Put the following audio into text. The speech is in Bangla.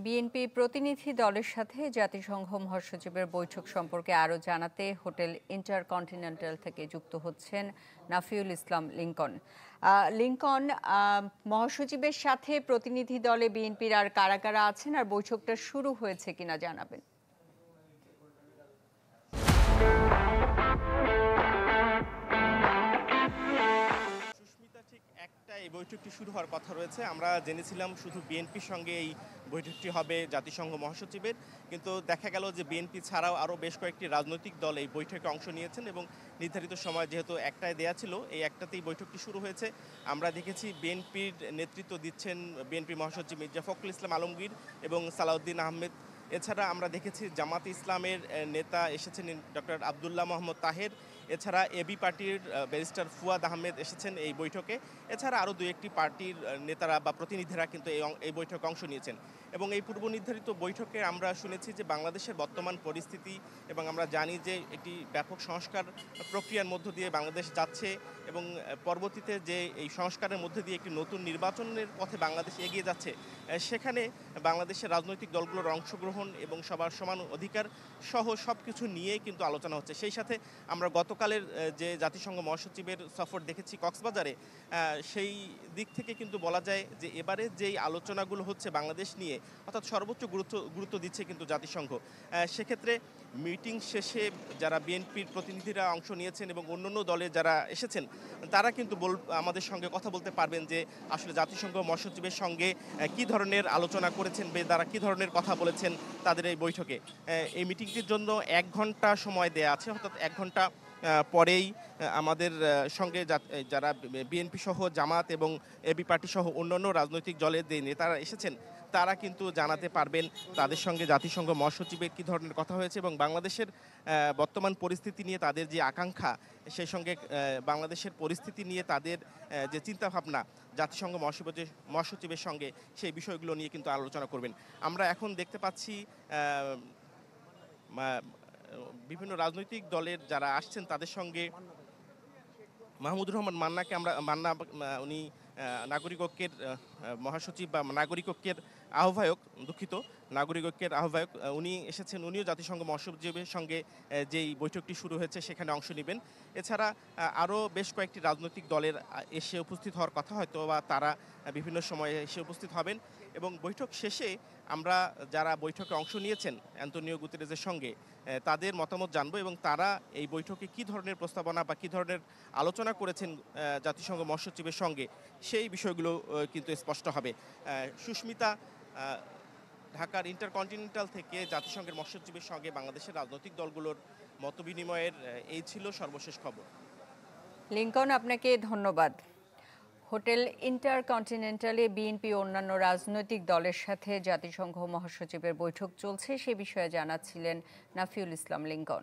বিএনপি প্রতিনিধি দলের সাথে জাতিসংঘ মহাসচিবের বৈঠক সম্পর্কে আরও জানাতে হোটেল ইন্টারকন্টিনেন্টাল থেকে যুক্ত হচ্ছেন নাফিউল ইসলাম লিংকন। লিংকন, মহাসচিবের সাথে প্রতিনিধি দলে বিএনপির আর কারা কারা আছেন আর বৈঠকটা শুরু হয়েছে কিনা জানাবেন। এই বৈঠকটি শুরু হওয়ার কথা রয়েছে। আমরা জেনেছিলাম শুধু বিএনপির সঙ্গে এই বৈঠকটি হবে জাতিসংঘ মহাসচিবের, কিন্তু দেখা গেল যে বিএনপি ছাড়াও আরও বেশ কয়েকটি রাজনৈতিক দল এই বৈঠকে অংশ নিয়েছেন এবং নির্ধারিত সময় যেহেতু একটায় দেয়া ছিল, এই একটাতেই বৈঠকটি শুরু হয়েছে। আমরা দেখেছি বিএনপির নেতৃত্ব দিচ্ছেন বিএনপি মহাসচিব মির্জা ফখরুল ইসলাম আলমগীর এবং সালাউদ্দিন আহমেদ। এছাড়া আমরা দেখেছি জামাত ইসলামের নেতা এসেছেন ডক্টর আবদুল্লাহ মোহাম্মদ তাহের। এছাড়া এবি পার্টির ব্যারিস্টার ফুয়াদ আহমেদ এসেছেন এই বৈঠকে। এছাড়া আরও দু একটি পার্টির নেতারা বা প্রতিনিধিরা কিন্তু এই বৈঠকে অংশ নিয়েছেন এবং এই পূর্ব নির্ধারিত বৈঠকে আমরা শুনেছি যে বাংলাদেশের বর্তমান পরিস্থিতি এবং আমরা জানি যে একটি ব্যাপক সংস্কার প্রক্রিয়ার মধ্য দিয়ে বাংলাদেশ যাচ্ছে এবং পরবর্তীতে যে এই সংস্কারের মধ্যে দিয়ে একটি নতুন নির্বাচনের পথে বাংলাদেশ এগিয়ে যাচ্ছে, সেখানে বাংলাদেশের রাজনৈতিক দলগুলোর অংশগ্রহণ এবং সবার সমান অধিকার সহ সব কিছু নিয়ে কিন্তু আলোচনা হচ্ছে। সেই সাথে আমরা গতকালের যে জাতিসংঘ মহাসচিবের সফর দেখেছি কক্সবাজারে, সেই দিক থেকে কিন্তু বলা যায় যে এবারে যেই আলোচনাগুলো হচ্ছে বাংলাদেশ নিয়ে, অর্থাৎ সর্বোচ্চ গুরুত্ব দিচ্ছে কিন্তু জাতিসংঘ। সেক্ষেত্রে মিটিং শেষে যারা বিএনপির প্রতিনিধিরা অংশ নিয়েছেন এবং অন্যান্য দলে যারা এসেছেন, তারা কিন্তু আমাদের সঙ্গে কথা বলতে পারবেন যে আসলে জাতিসংঘ মহাসচিবের সঙ্গে কী ধরনের আলোচনা করেছেন বা তারা কী ধরনের কথা বলেছেন তাদের এই বৈঠকে। এই মিটিংটির জন্য 1 ঘন্টা সময় দেয়া আছে, অর্থাৎ 1 ঘন্টা পরেই আমাদের সঙ্গে যারা বিএনপি সহ জামাত এবং এবি পার্টি সহ অন্যান্য রাজনৈতিক দলের যে নেতারা এসেছেন, তারা কিন্তু জানাতে পারবেন তাদের সঙ্গে জাতিসংঘ মহাসচিবের কী ধরনের কথা হয়েছে এবং বাংলাদেশের বর্তমান পরিস্থিতি নিয়ে তাদের যে আকাঙ্ক্ষা, সেই সঙ্গে বাংলাদেশের পরিস্থিতি নিয়ে তাদের যে চিন্তাভাবনা জাতিসংঘ মহাসচিবের সঙ্গে, সেই বিষয়গুলো নিয়ে কিন্তু আলোচনা করবেন। আমরা এখন দেখতে পাচ্ছি বিভিন্ন রাজনৈতিক দলের যারা আসছেন তাদের সঙ্গে মাহমুদুর রহমান মান্না উনি নাগরিক ঐক্যের মহাসচিব বা নাগরিক ঐক্যের আহ্বায়ক, দুঃখিত, নাগরিক ঐক্যের আহ্বায়ক, উনি এসেছেন। উনিও জাতিসংঘ মহাসচিবের সঙ্গে যেই বৈঠকটি শুরু হয়েছে সেখানে অংশ নেবেন। এছাড়া আরও বেশ কয়েকটি রাজনৈতিক দলের এসে উপস্থিত হওয়ার কথা, হয়তো বা তারা বিভিন্ন সময়ে এসে উপস্থিত হবেন এবং বৈঠক শেষে আমরা যারা বৈঠকে অংশ নিয়েছেন অ্যান্তোনিও গুতেরেজের সঙ্গে, তাদের মতামত জানবো এবং তারা এই বৈঠকে কী ধরনের প্রস্তাবনা বা কী ধরনের আলোচনা করেছেন জাতিসংঘ মহাসচিবের সঙ্গে, সেই বিষয়গুলো কিন্তু স্পষ্ট হবে। সুস্মিতা, ঢাকার ইন্টারকন্টিনেন্টাল থেকে জাতিসংঘের মহাসচিবের সঙ্গে বাংলাদেশের রাজনৈতিক দলগুলোর মতবিনিময়ের এই ছিল সর্বশেষ খবর। লিংকন, আপনাকে ধন্যবাদ। হোটেল ইন্টারকন্টিনেন্টালে বিএনপি অন্যান্য রাজনৈতিক দলের সাথে জাতিসংঘ মহাসচিবের বৈঠক চলছে, সে বিষয়ে জানাচ্ছিলেন নাফিউল ইসলাম লিংকন।